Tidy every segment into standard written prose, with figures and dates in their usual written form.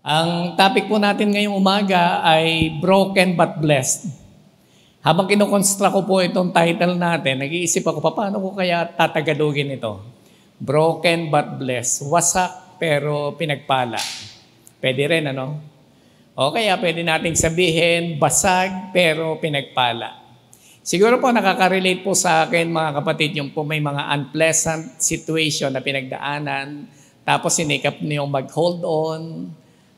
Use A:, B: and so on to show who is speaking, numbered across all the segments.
A: Ang topic po natin ngayong umaga ay broken but blessed. Habang kinukonstruct ko po itong title natin, nag-iisip ako, paano ko kaya tatagalogin ito? Broken but blessed. Wasak pero pinagpala. Pwede rin, ano? O kaya pwede nating sabihin, basag pero pinagpala. Siguro po nakaka-relate po sa akin mga kapatid, yung po may mga unpleasant situation na pinagdaanan, tapos sinikap niyong mag-hold on,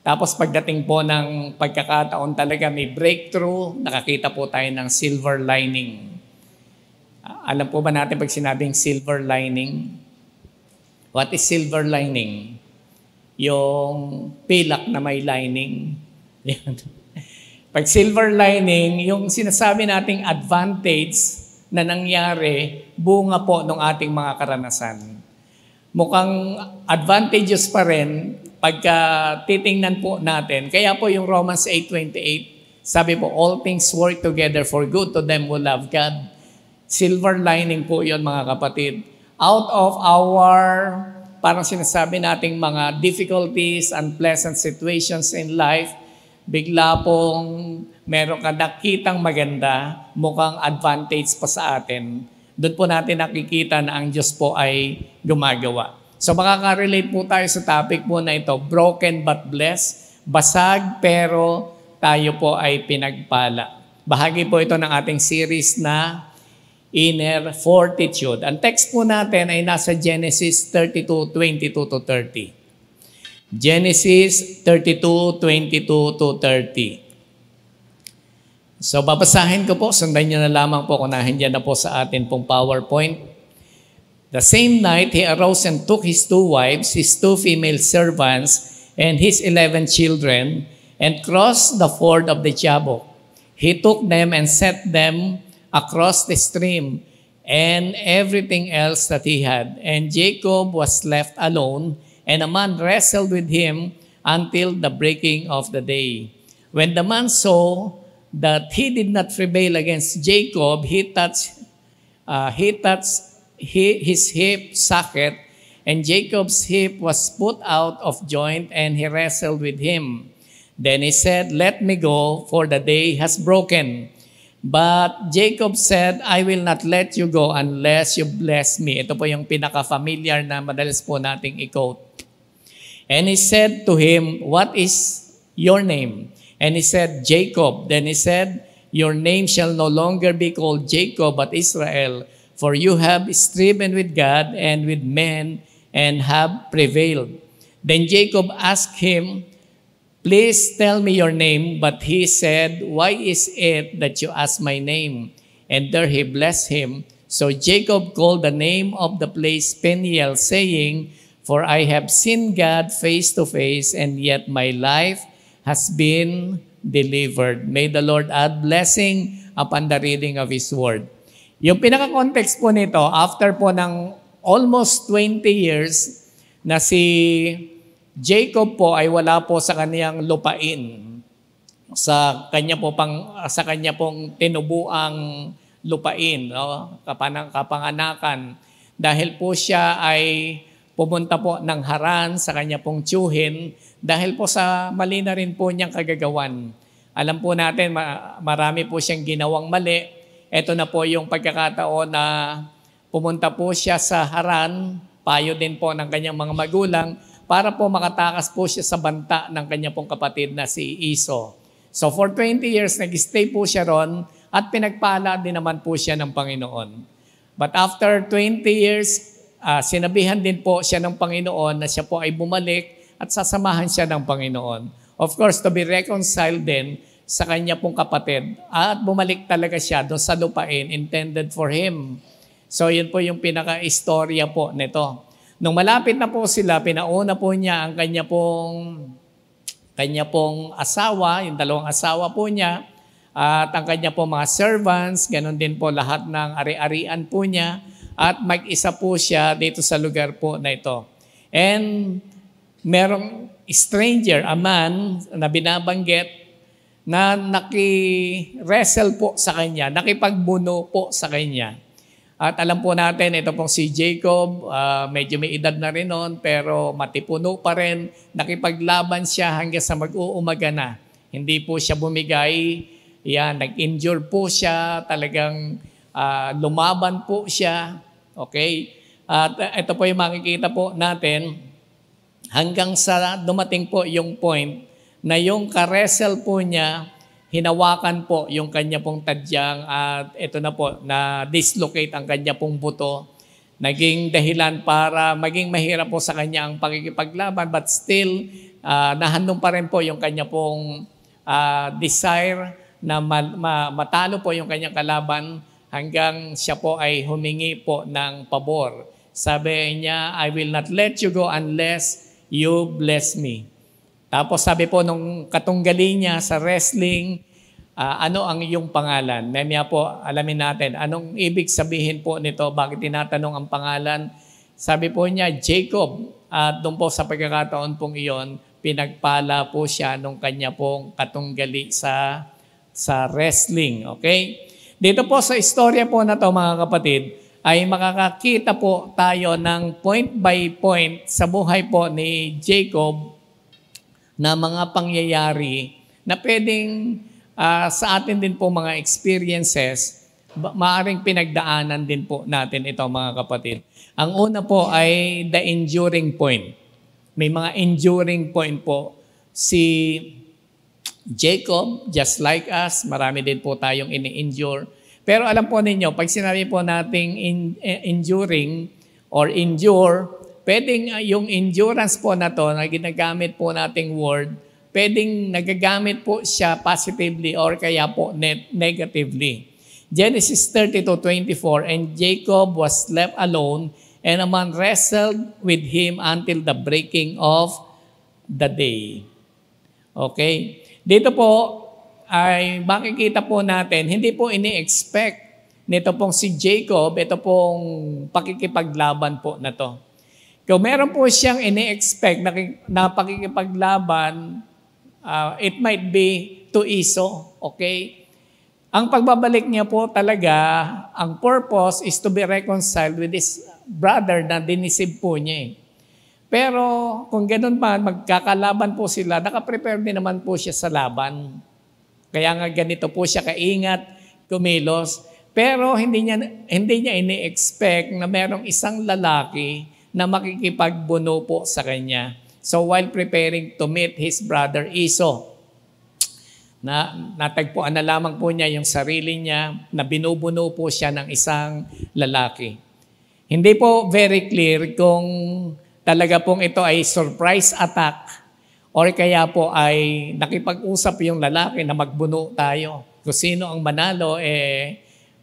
A: tapos pagdating po ng pagkakataon talaga may breakthrough, nakakita po tayo ng silver lining. Alam po ba natin pag sinabing silver lining? What is silver lining? Yung pilak na may lining. Pag silver lining, yung sinasabi nating advantage na nangyari, bunga po ng ating mga karanasan. Mukhang advantageous pa rin pagka titingnan po natin. Kaya po yung Romans 8:28, sabi po, all things work together for good to them who love God. Silver lining po yun mga kapatid. Out of our, parang sinasabi nating mga difficulties, unpleasant situations in life, bigla pong meron ka nakitang maganda, mukhang advantage pa sa atin. Doon po natin nakikita na ang Diyos po ay gumagawa. So makaka-relate po tayo sa topic po na ito, broken but blessed, basag pero tayo po ay pinagpala. Bahagi po ito ng ating series na Inner Fortitude. Ang text po natin ay nasa Genesis 32:22-30. Genesis 32:22-30. So babasahin ko po, sundan nyo na lamang po, kunahin dyan na po sa atin pong PowerPoint. The same night, he arose and took his 2 wives, his 2 female servants, and his 11 children, and crossed the ford of the Jabbok. He took them and set them across the stream, and everything else that he had. And Jacob was left alone, and a man wrestled with him until the breaking of the day. When the man saw that he did not prevail against Jacob, he touched his hip socket, and Jacob's hip was put out of joint, and he wrestled with him. Then he said, "Let me go, for the day has broken." But Jacob said, "I will not let you go unless you bless me." Ito po yung pinaka-familiar na madalas po nating i-quote. And he said to him, "What is your name?" And he said, "Jacob." Then he said, "Your name shall no longer be called Jacob, but Israel, for you have striven with God and with men and have prevailed." Then Jacob asked him, "Please tell me your name." But he said, "Why is it that you ask my name?" And there he blessed him. So Jacob called the name of the place Peniel, saying, "For I have seen God face to face, and yet my life has been delivered." May the Lord add blessing upon the reading of His word. Yung pinaka-context po nito, after po ng almost 20 years na si Jacob po ay wala po sa kaniyang lupain, sa kanya pong tinubuang lupain, no? Kapanganakan. Dahil po siya ay pumunta po ng Haran sa kanya pong tiyuhin, dahil po sa mali na rin po niyang kagagawan. Alam po natin, marami po siyang ginawang mali. Ito na po yung pagkakataon na pumunta po siya sa Haran, payo din po ng kanyang mga magulang, para po makatakas po siya sa banta ng kanyang pong kapatid na si Esau. So for 20 years, nag-stay po siya ron at pinagpala din naman po siya ng Panginoon. But after 20 years, sinabihan din po siya ng Panginoon na siya po ay bumalik at sasamahan siya ng Panginoon. Of course, to be reconciled din sa kanya pong kapatid at bumalik talaga siya doon sa lupain intended for him. So yun po yung pinaka-istorya po nito. Nung malapit na po sila, pinauna po niya ang kanya pong asawa, yung 2 asawa po niya, at ang kanya pong mga servants, ganun din po lahat ng ari-arian po niya, at mag-isa po siya dito sa lugar po na ito. And merong stranger, a man na binabanggit, na naki-wrestle po sa kanya, nakipagbuno po sa kanya. At alam po natin, ito pong si Jacob, medyo may edad na rin noon, pero matipuno pa rin. Nakipaglaban siya hanggang sa mag-uumaga na. Hindi po siya bumigay. Yan, nag-injure po siya. Talagang lumaban po siya. Okay? At ito po yung makikita po natin. Hanggang sa dumating po yung point na yung ka-wrestle po niya, hinawakan po yung kanya pong tadyang at ito na po, na-dislocate ang kanya pong buto. Naging dahilan para maging mahirap po sa kanya ang pakikipaglaban, but still, nahandong pa rin po yung kanya pong desire na matalo po yung kanyang kalaban hanggang siya po ay humingi po ng pabor. Sabi niya, I will not let you go unless you bless me. Tapos sabi po nung katunggali niya sa wrestling, ano ang iyong pangalan? Mamaya po alamin natin, anong ibig sabihin po nito? Bakit tinatanong ang pangalan? Sabi po niya, Jacob. At doon po sa pagkakataon pong iyon, pinagpala po siya nung kanya pong katunggali sa wrestling. Okay? Dito po sa istorya po na to mga kapatid, ay makakakita po tayo ng point by point sa buhay po ni Jacob na mga pangyayari na pwedeng sa atin din po mga experiences, maaaring pinagdaanan din po natin ito mga kapatid. Ang una po ay the enduring point. May mga enduring point po si Jacob, just like us, marami din po tayong ini-endure. Pero alam po ninyo, pag sinabi po nating enduring or endure, pwedeng yung endurance po na to na ginagamit po nating word, pwedeng nagagamit po siya positively or kaya po negatively. Genesis 32:24, and Jacob was left alone, and a man wrestled with him until the breaking of the day. Okay? Dito po ay makikita po natin, hindi po ini-expect nito pong si Jacob, ito pong pakikipaglaban po na to. Kung meron po siyang ini-expect na pakikipaglaban, it might be to Esau, okay? Ang pagbabalik niya po talaga, ang purpose is to be reconciled with his brother na dinisib po niya eh. Pero kung ganun pa, magkakalaban po sila, nakaprepare din naman po siya sa laban. Kaya nga ganito po siya kaingat, kumilos. Pero hindi niya ini-expect na merong isang lalaki na makikipagbuno po sa kanya. So while preparing to meet his brother Esau, natagpuan na lamang po niya yung sarili niya na binubuno po siya ng isang lalaki. Hindi po very clear kung talaga pong ito ay surprise attack or kaya po ay nakipag-usap yung lalaki na magbuno tayo. Kung sino ang manalo,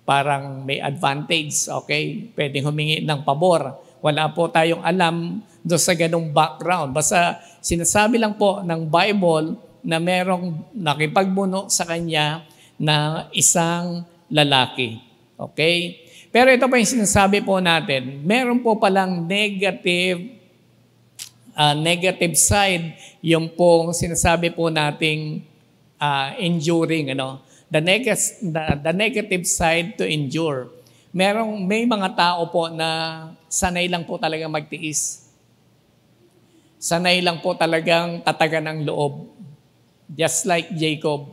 A: parang may advantage, okay? Pwedeng humingi ng pabor. Wala po tayong alam doon sa ganung background. Basta sinasabi lang po ng Bible na merong nakipagbuno sa kanya na isang lalaki. Okay? Pero ito pa yung sinasabi po natin, meron po palang negative side, yung pong sinasabi po nating enduring, the negative side to endure. May mga tao po na sanay lang po talaga magtiis. Sanay lang po talagang tatagan ng loob. Just like Jacob.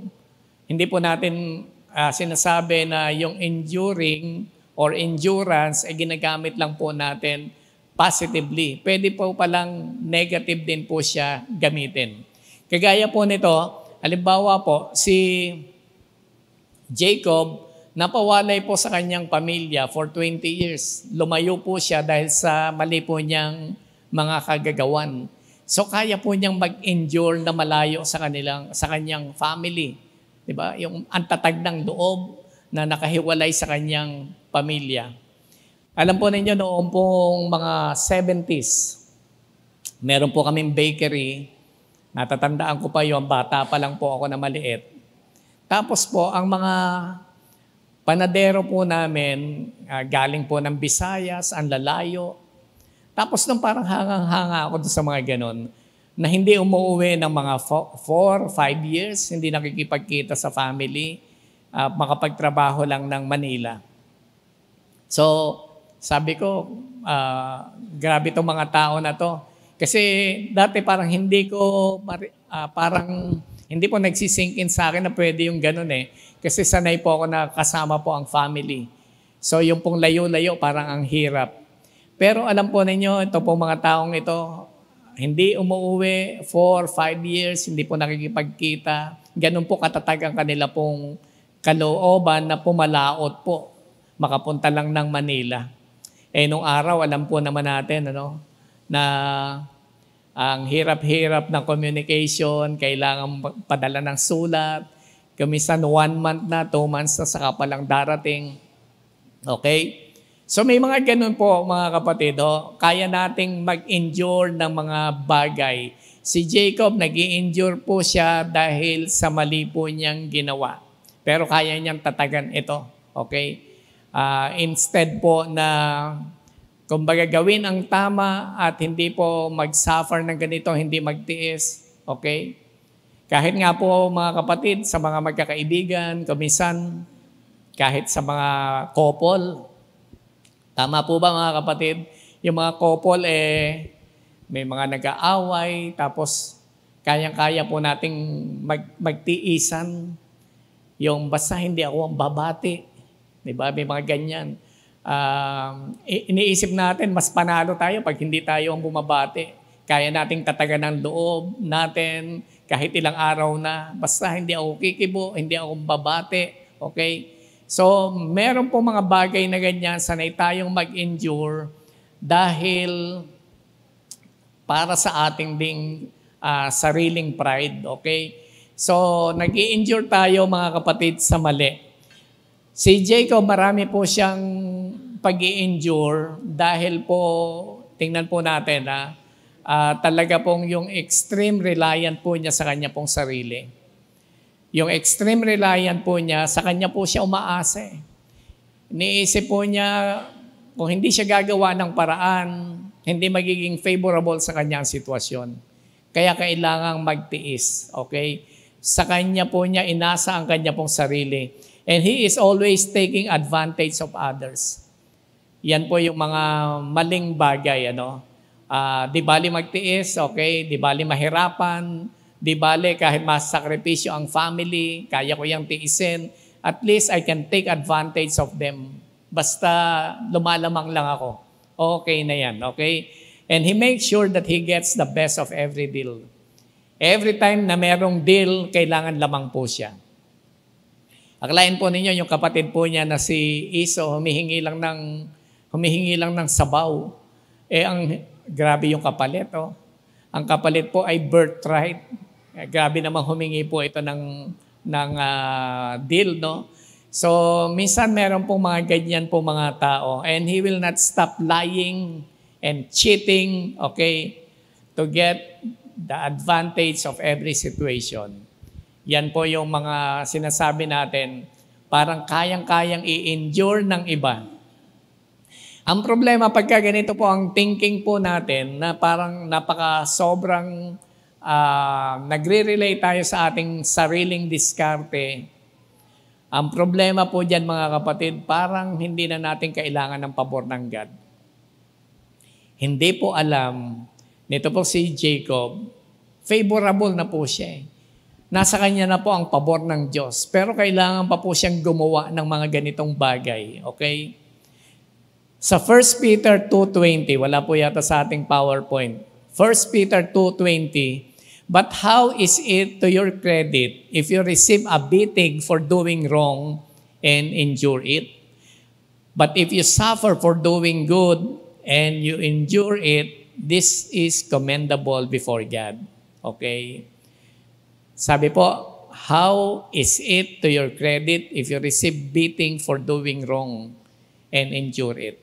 A: Hindi po natin sinasabi na yung enduring or endurance ay ginagamit lang po natin positively. Pwede po palang negative din po siya gamitin. Kagaya po nito, halimbawa po, si Jacob, napawalay po sa kanyang pamilya for 20 years. Lumayo po siya dahil sa mali po niyang mga kagagawan. So kaya po niyang mag-endure na malayo sa kanyang family. 'Di ba? Yung antatag ng loob na nakahiwalay sa kanyang pamilya. Alam po ninyo noong pong mga 70s, meron po kaming bakery. Natatandaan ko pa yung bata pa lang po ako na maliit. Tapos po ang mga panadero po namin, galing po ng Visayas, ang lalayo. Tapos nung parang hangang-hanga ako sa mga ganon, na hindi umuwi ng mga 4-5 years, hindi nakikipagkita sa family, makapagtrabaho lang ng Manila. So, sabi ko, grabe itong mga tao na to. Kasi dati parang hindi po nagsisink in sa akin na pwede yung ganun eh. Kasi sanay po ako na kasama po ang family. So yung pong layo-layo parang ang hirap. Pero alam po ninyo, ito po mga taong ito, hindi umuwi 4, 5 years, hindi po nakikipagkita. Ganun po katatag ang kanila pong kalooban na pumalaot po. Makapunta lang ng Manila. Nung araw, alam po naman natin na ang hirap-hirap ng communication, kailangan padala ng sulat, kumisan 1 month na, 2 months na saka pa lang darating. Okay? So may mga ganun po mga kapatid, kaya nating mag-endure ng mga bagay. Si Jacob, nag-i-endure po siya dahil sa mali po niyang ginawa. Pero kaya niyang tatagan ito. Okay? Instead po na kumbaga gawin ang tama at hindi po mag-suffer ng ganito, hindi magtiis. Okay? Kahit nga po mga kapatid, sa mga magkakaibigan, kumisan, kahit sa mga couple, tama po ba mga kapatid? Yung mga couple may mga nag-aaway, tapos kayang-kaya po nating magtiisan. Yung basta hindi ako ang babati. Diba? May mga ganyan. Iniisip natin, mas panalo tayo pag hindi tayo ang bumabati. Kaya nating tatagan ng loob natin kahit ilang araw na. Basta hindi ako kikibo, hindi ako babati. Okay? So, meron po mga bagay na ganyan, sanay tayong mag-endure dahil para sa ating ding sariling pride, okay? So, nag-i-endure tayo mga kapatid sa mali. Si Jacob, marami po siyang pag-i-endure dahil po, tingnan po natin talaga pong yung extreme reliant po niya sa kanya pong sarili. Yung extreme reliant po niya, sa kanya po siya umaasa. Iniisip po niya, kung hindi siya gagawa ng paraan, hindi magiging favorable sa kanya ang sitwasyon. Kaya kailangang magtiis. Okay? Sa kanya po niya, inasa ang kanya pong sarili. And he is always taking advantage of others. Yan po yung mga maling bagay. Di bali magtiis, okay? Di bali mahirapan, di bale, kahit masakripisyo ang family, kaya ko yung tiisin, at least I can take advantage of them. Basta lumalamang lang ako. Okay na yan, okay? And he makes sure that he gets the best of every deal. Every time na merong deal, kailangan lamang po siya. Akalain po ninyo, yung kapatid po niya na si Iso, humihingi lang ng sabaw. Grabe yung kapalit, Ang kapalit po ay birthright. Grabe namang humingi po ito ng deal, So, minsan meron pong mga ganyan po mga tao, and he will not stop lying and cheating, okay, to get the advantage of every situation. Yan po yung mga sinasabi natin, parang kayang-kayang i-endure ng iba. Ang problema pagka ganito po ang thinking po natin na parang sobrang nagre-relate tayo sa ating sariling diskarte. Ang problema po dyan mga kapatid, parang hindi na natin kailangan ng pabor ng God. Hindi po alam, nito po si Jacob, favorable na po siya. Nasa kanya na po ang pabor ng Diyos. Pero kailangan pa po siyang gumawa ng mga ganitong bagay. Okay? Sa 1 Peter 2:20, wala po yata sa ating PowerPoint. 1 Peter 2:20, but how is it to your credit if you receive a beating for doing wrong and endure it? But if you suffer for doing good and you endure it, this is commendable before God. Okay? Sabi po, how is it to your credit if you receive beating for doing wrong and endure it?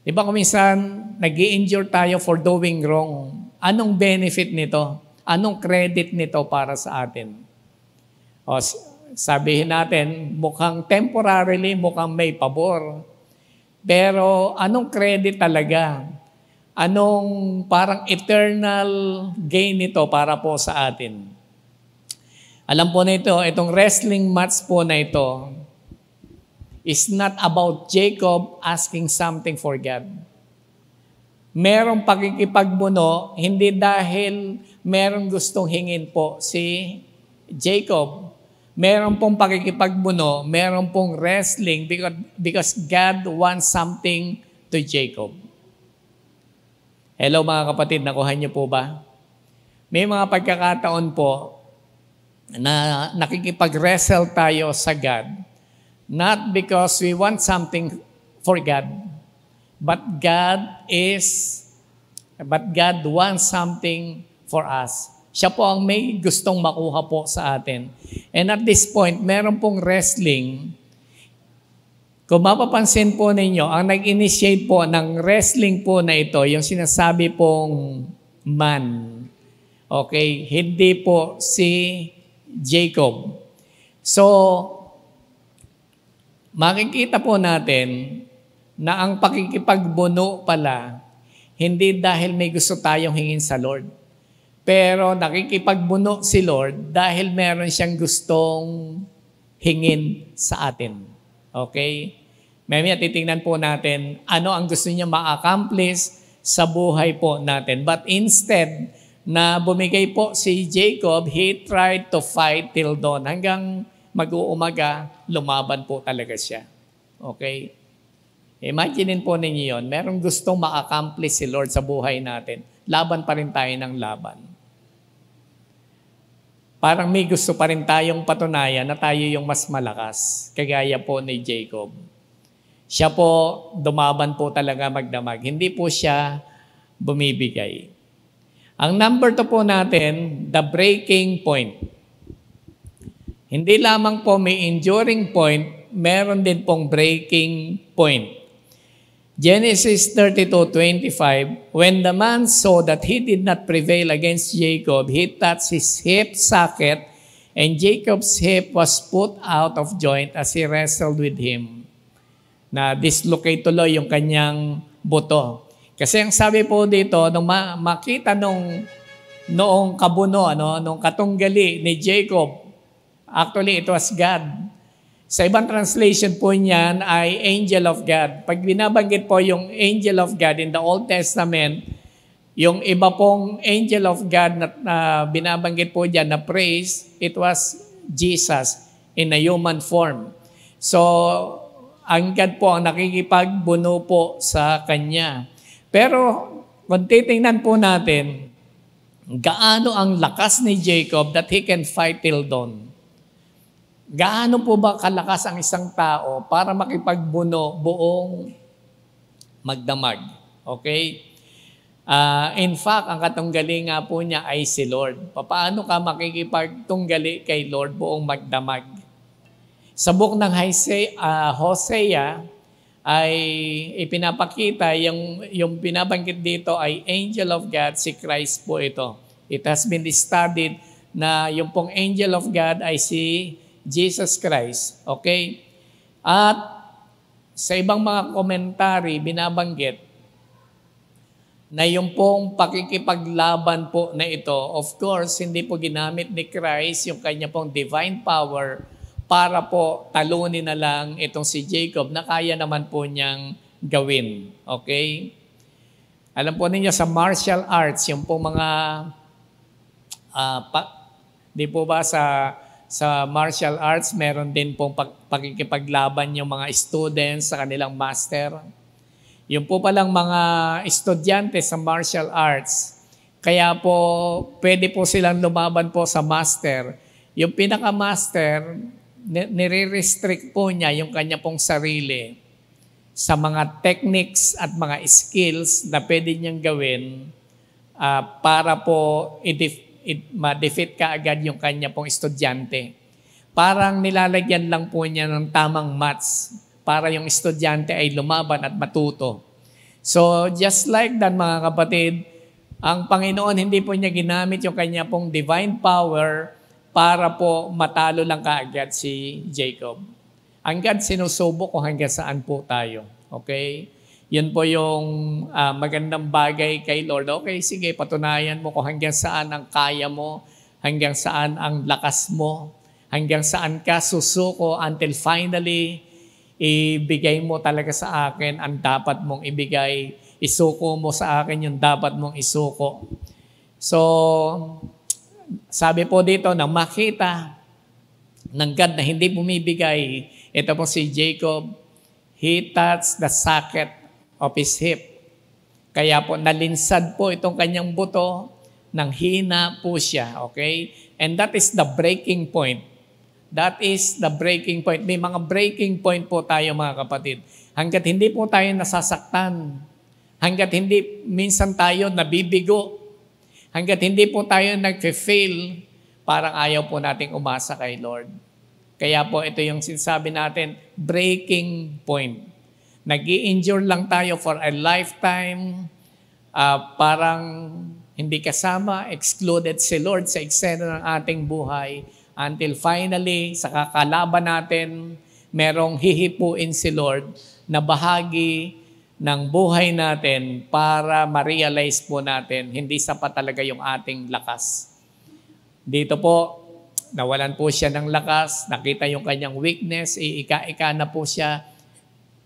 A: Diba kung minsan, nag-i-endure tayo for doing wrong. Anong benefit nito? Anong credit nito para sa atin? O, sabihin natin, mukhang temporarily, mukhang may pabor. Pero anong credit talaga? Anong parang eternal gain nito para po sa atin? Alam po na ito, itong wrestling match po na ito, is not about Jacob asking something for God. Merong pakikipagbuno, hindi dahil merong gustong hingin po si Jacob. Meron pong pakikipagbuno, meron pong wrestling because God wants something to Jacob. Hello mga kapatid, nakuha niyo po ba? May mga pagkakataon po na nakikipag-wrestle tayo sa God, not because we want something for God, but God wants something for us. Siya po ang may gustong makuha po sa atin. And at this point, meron pong wrestling. Kung mapapansin po ninyo, ang nag-initiate po ng wrestling po na ito, yung sinasabi pong man. Okay? Hindi po si Jacob. So, makikita po natin na ang pakikipagbuno pala, hindi dahil may gusto tayong hingin sa Lord. Pero nakikipagbuno si Lord dahil meron siyang gustong hingin sa atin. Okay? Mamaya titingnan po natin ano ang gusto niya ma-accomplish sa buhay po natin. But instead na bumigay po si Jacob, he tried to fight till dawn. Hanggang mag-uumaga, lumaban po talaga siya. Okay? Imaginin po ninyo yun. Merong gustong ma-accomplish si Lord sa buhay natin. Laban pa rin tayo ng laban. Parang may gusto pa rin tayong patunayan na tayo yung mas malakas, kagaya po ni Jacob. Siya po, dumaban po talaga magdamag. Hindi po siya bumibigay. Ang number 2 po natin, the breaking point. Hindi lamang po may enduring point, meron din pong breaking point. Genesis 32:25, when the man saw that he did not prevail against Jacob, he touched his hip socket, and Jacob's hip was put out of joint as he wrestled with him. Na dislocate tuloy yung kanyang buto. Kasi ang sabi po dito, nung makita noong kabuno, nung katunggali ni Jacob, actually it was God. Sa ibang translation po niyan ay angel of God. Pag binabanggit po yung angel of God in the Old Testament, yung iba pong angel of God na binabanggit po diyan na praise, it was Jesus in a human form. So, ang God po ang nakikipagbuno po sa kanya. Pero, kung titingnan po natin, gaano ang lakas ni Jacob that he can fight till dawn. Gaano po ba kalakas ang isang tao para makipagbuno buong magdamag? Okay? In fact, ang katunggali nga po niya ay si Lord. Paano ka makikipagtunggali kay Lord buong magdamag? Sa book ng Hosea ay ipinapakita, yung binabanggit dito ay angel of God, si Christ po ito. It has been studied na yung pong angel of God ay si Jesus Christ. Okay? At sa ibang mga komentary, binabanggit na yung pong pakikipaglaban po na ito, of course, hindi po ginamit ni Christ yung kanya pong divine power para po talunin na lang itong si Jacob na kaya naman po niyang gawin. Okay? Alam po ninyo sa martial arts, yung pong mga, di po ba sa martial arts, meron din pong pakikipaglaban yung mga students sa kanilang master. Yung po palang mga estudyante sa martial arts, kaya po pwede po silang lumaban po sa master. Yung pinaka-master, nire-restrict po niya yung kanya pong sarili sa mga techniques at mga skills na pwede niyang gawin para po ma-defeat ka agad yung kanya pong estudyante. Parang nilalagyan lang po niya ng tamang match para yung estudyante ay lumaban at matuto. So, just like that mga kapatid, ang Panginoon hindi po niya ginamit yung kanya pong divine power para po matalo lang kaagad si Jacob. Hanggang sinusubok kung hanggang saan po tayo. Okay? Yun po yung magandang bagay kay Lord. Okay, sige, patunayan mo kung hanggang saan ang kaya mo, hanggang saan ang lakas mo, hanggang saan ka susuko until finally, ibigay mo talaga sa akin ang dapat mong ibigay. Isuko mo sa akin yung dapat mong isuko. So, sabi po dito, nang makita ng God na hindi bumibigay, ito po si Jacob, he touched the socket of his hip. Kaya po nalinsad po itong kanyang buto, nang hina po siya, okay? And that is the breaking point. That is the breaking point. May mga breaking point po tayo mga kapatid. Hanggat hindi po tayo nasasaktan, hanggat hindi minsan tayo nabibigo, hanggat hindi po tayo nag-fail, parang ayaw po nating umasa kay Lord. Kaya po ito yung sinasabi natin, breaking point. Nag-i-endure lang tayo for a lifetime, parang hindi kasama, excluded si Lord sa eksena ng ating buhay, until finally, sa kakalaban natin, merong hihipuin si Lord na bahagi ng buhay natin para ma-realize po natin, hindi sapat talaga yung ating lakas. Dito po, nawalan po siya ng lakas, nakita yung kanyang weakness, iika-ika na po siya.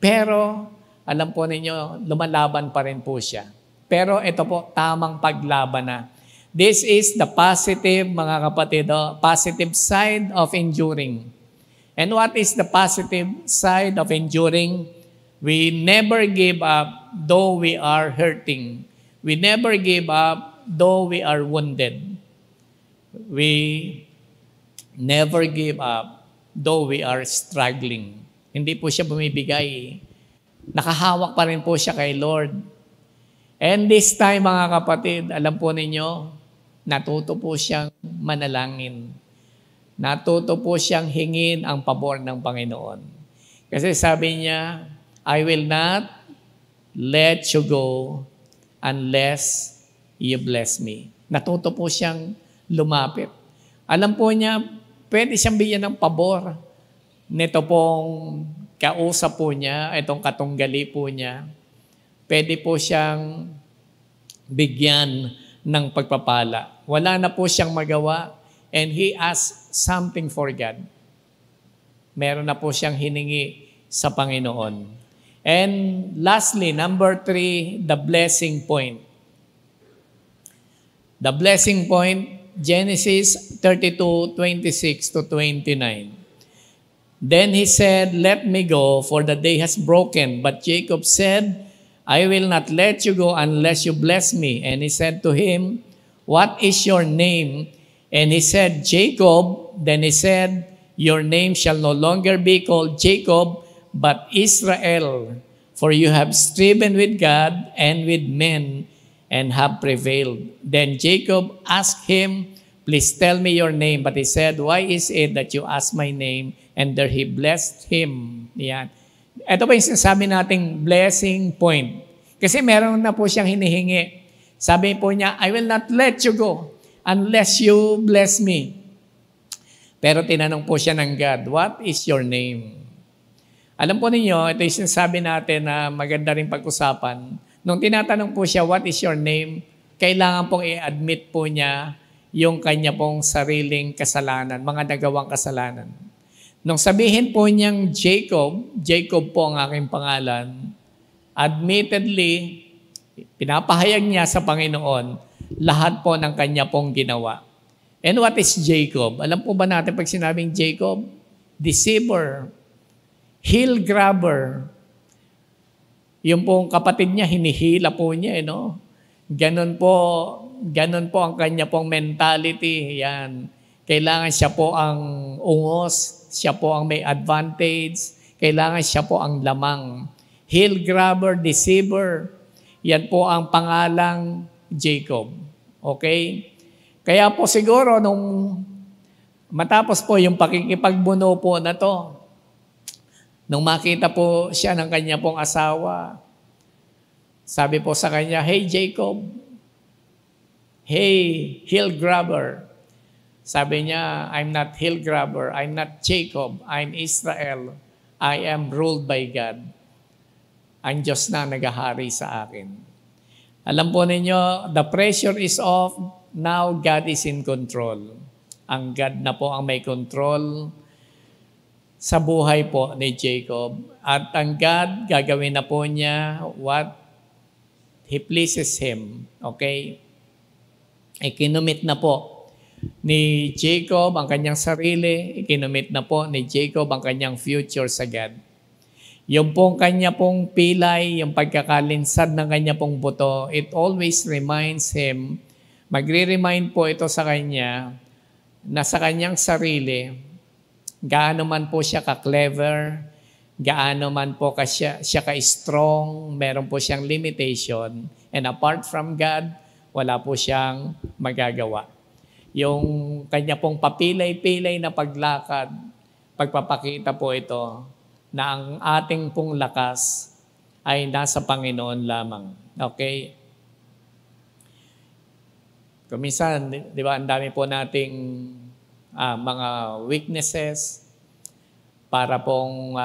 A: Pero, alam po ninyo, lumalaban pa rin po siya. Pero ito po, tamang paglaban na. This is the positive, mga kapatid, positive side of enduring. And what is the positive side of enduring? We never give up though we are hurting. We never give up though we are wounded. We never give up though we are struggling. Hindi po siya bumibigay. Nakahawak pa rin po siya kay Lord. And this time, mga kapatid, alam po ninyo, natuto po siyang manalangin. Natuto po siyang hingin ang pabor ng Panginoon. Kasi sabi niya, I will not let you go unless you bless me. Natuto po siyang lumapit. Alam po niya, pwede siyang bigyan ng pabor. Nito pong kausap po niya, itong katunggali po niya, pwede po siyang bigyan ng pagpapala. Wala na po siyang magawa and he asked something for God. Meron na po siyang hiningi sa Panginoon. And lastly, number 3, the blessing point. The blessing point, Genesis 32:26 to 29. Then he said, let me go, for the day has broken. But Jacob said, I will not let you go unless you bless me. And he said to him, what is your name? And he said, Jacob. Then he said, your name shall no longer be called Jacob, but Israel. For you have striven with God and with men and have prevailed. Then Jacob asked him, please tell me your name. But he said, why is it that you ask my name? And there he blessed him. Yan. Ito pa yung sinasabi nating blessing point. Kasi meron na po siyang hinihingi. Sabi po niya, I will not let you go unless you bless me. Pero tinanong po siya ng God, what is your name? Alam po ninyo, ito yung sinasabi natin na maganda rin pag-usapan. Nung tinatanong po siya, what is your name? Kailangan pong i-admit po niya yung kanya pong sariling kasalanan, mga nagawang kasalanan. Nung sabihin po niyang Jacob, Jacob po ang aking pangalan, admittedly, pinapahayag niya sa Panginoon lahat po ng kanya pong ginawa. And what is Jacob? Alam po ba natin pag sinabing Jacob? Deceiver, heel grabber. Yung pong kapatid niya, hinihila po niya, Ganon po ang kanya pong mentality. Yan. Kailangan siya po ang ungos, siya po ang may advantage, kailangan siya po ang lamang. Heel grabber, deceiver, yan po ang pangalang Jacob. Okay? Kaya po siguro nung matapos po yung pakikipagbuno po na to, nung makita po siya ng kanya pong asawa, sabi po sa kanya, hey Jacob, hey heel grabber. Sabi niya, I'm not heel grabber, I'm not Jacob, I'm Israel. I am ruled by God. Ang Diyos na nagahari sa akin. Alam po ninyo, the pressure is off, now God is in control. Ang God na po ang may control. sa buhay po ni Jacob. At ang God, gagawin na po niya what He pleases Him. Okay? Ikinumit na po ni Jacob ang kanyang sarili, ikinumit na po ni Jacob ang kanyang future sa God. Yung pong kanya pong pilay, yung pagkakalinsad ng kanya pong buto, it always reminds him, magre-remind po ito sa kanya na sa kanyang sarili, gaano man po siya ka-clever, gaano man po siya ka-strong, meron po siyang limitation, and apart from God, wala po siyang magagawa. Yung kanya pong papilay-pilay na paglakad, pagpapakita po ito na ang ating pong lakas ay nasa Panginoon lamang. Okay? Kuminsan, di ba, ang dami po nating mga weaknesses para pong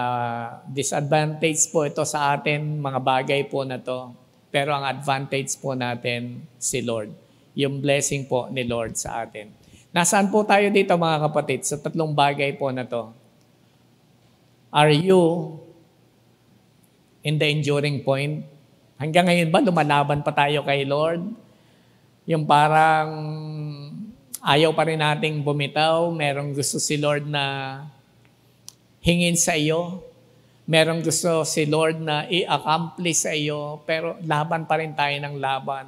A: disadvantage po ito sa atin, mga bagay po na to. Pero ang advantage po natin, si Lord. Yung blessing po ni Lord sa atin. Nasaan po tayo dito mga kapatid? Sa tatlong bagay po na to. Are you in the enduring point? Hanggang ngayon ba lumalaban pa tayo kay Lord? Yung parang ayaw pa rin nating bumitaw, merong gusto si Lord na hingin sa iyo, merong gusto si Lord na i-accomplish sa iyo, pero laban pa rin tayo ng laban.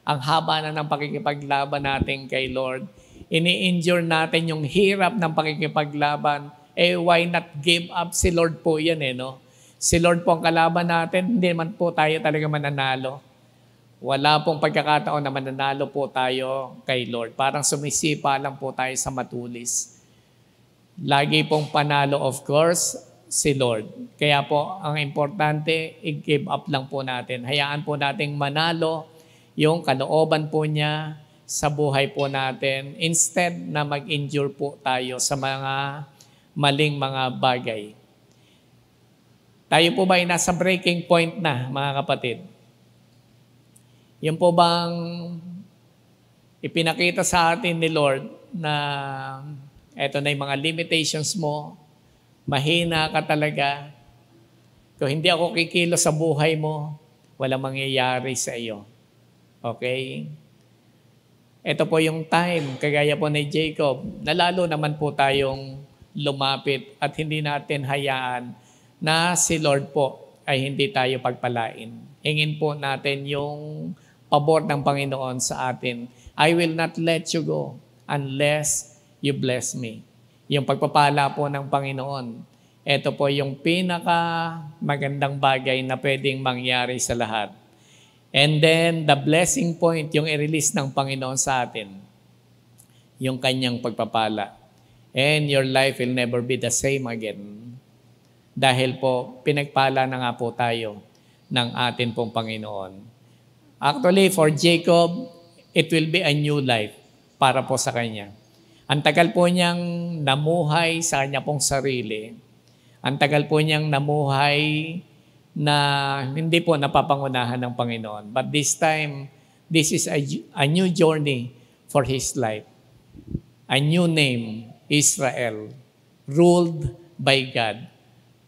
A: Ang haba na ng pakikipaglaban natin kay Lord. Ini-endure natin yung hirap ng pakikipaglaban. Why not give up? Si Lord po yan no? Si Lord po ang kalaban natin, hindi man po tayo talaga mananalo. Wala pong pagkakataon na mananalo po tayo kay Lord. Parang sumisipa lang po tayo sa matulis. Lagi pong panalo, of course, si Lord. Kaya po, ang importante, i-give up lang po natin. Hayaan po nating manalo yung kalooban po niya sa buhay po natin. Instead na mag-endure po tayo sa mga maling mga bagay. Tayo po ba ay nasa breaking point na, mga kapatid? Yung po bang ipinakita sa atin ni Lord na eto na yung mga limitations mo, mahina ka talaga, kung hindi ako kikilos sa buhay mo, walang mangyayari sa iyo. Okay? Ito po yung time, kagaya po ni Jacob, na lalo naman po tayong lumapit at hindi natin hayaan na si Lord po ay hindi tayo pagpalain. Hingin po natin yung pabor ng Panginoon sa atin. I will not let you go unless you bless me. Yung pagpapala po ng Panginoon, ito po yung pinaka magandang bagay na pwedeng mangyari sa lahat. And then, the blessing point, yung i-release ng Panginoon sa atin, yung kanyang pagpapala. And your life will never be the same again. Dahil po, pinagpala na nga po tayo ng atin pong Panginoon. Actually, for Jacob, it will be a new life para po sa kanya. Ang tagal po niyang namuhay sa kanya pong sarili. Ang tagal po niyang namuhay na hindi po napapangunahan ng Panginoon. But this time, this is a new journey for his life. A new name, Israel, ruled by God.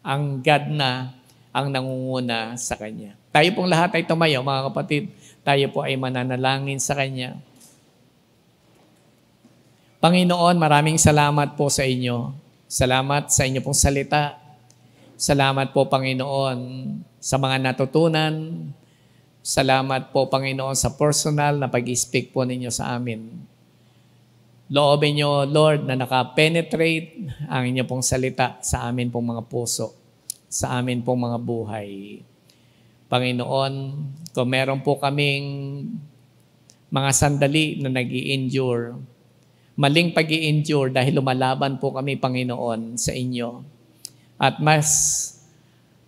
A: Ang God na ang nangunguna sa kanya. Tayo pong lahat ay tumayo, mga kapatid. Tayo po ay mananalangin sa kanya. Panginoon, maraming salamat po sa inyo. Salamat sa inyo pong salita. Salamat po, Panginoon, sa mga natutunan. Salamat po, Panginoon, sa personal na pag-speak po ninyo sa amin. Loobin nyo, Lord, na nakapenetrate ang inyo pong salita sa amin pong mga puso, sa amin pong mga buhay. Panginoon, kung meron po kaming mga sandali na nag-i-endure, maling pag-i-endure dahil lumalaban po kami, Panginoon, sa inyo. At mas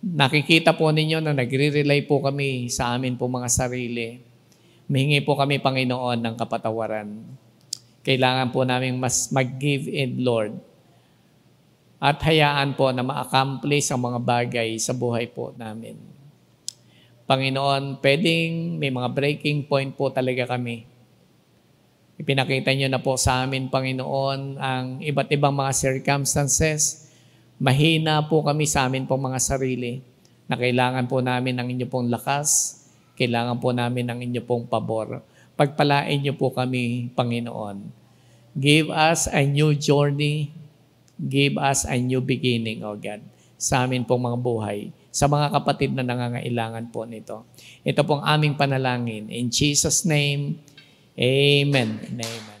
A: nakikita po ninyo na nagre-rely po kami sa amin po mga sarili. Mihingi po kami, Panginoon, ng kapatawaran. Kailangan po namin mas mag-give in, Lord. At hayaan po na ma-accomplish ang mga bagay sa buhay po namin. Panginoon, pwedeng may mga breaking point po talaga kami. Ipinakita nyo na po sa amin, Panginoon, ang iba't ibang mga circumstances. Mahina po kami sa amin pong mga sarili na kailangan po namin ng inyo pong lakas, kailangan po namin ng inyo pong pabor. Pagpalain niyo po kami, Panginoon. Give us a new journey. Give us a new beginning, O God, sa amin pong mga buhay, sa mga kapatid na nangangailangan po nito. Ito pong aming panalangin. In Jesus' name, Amen and Amen.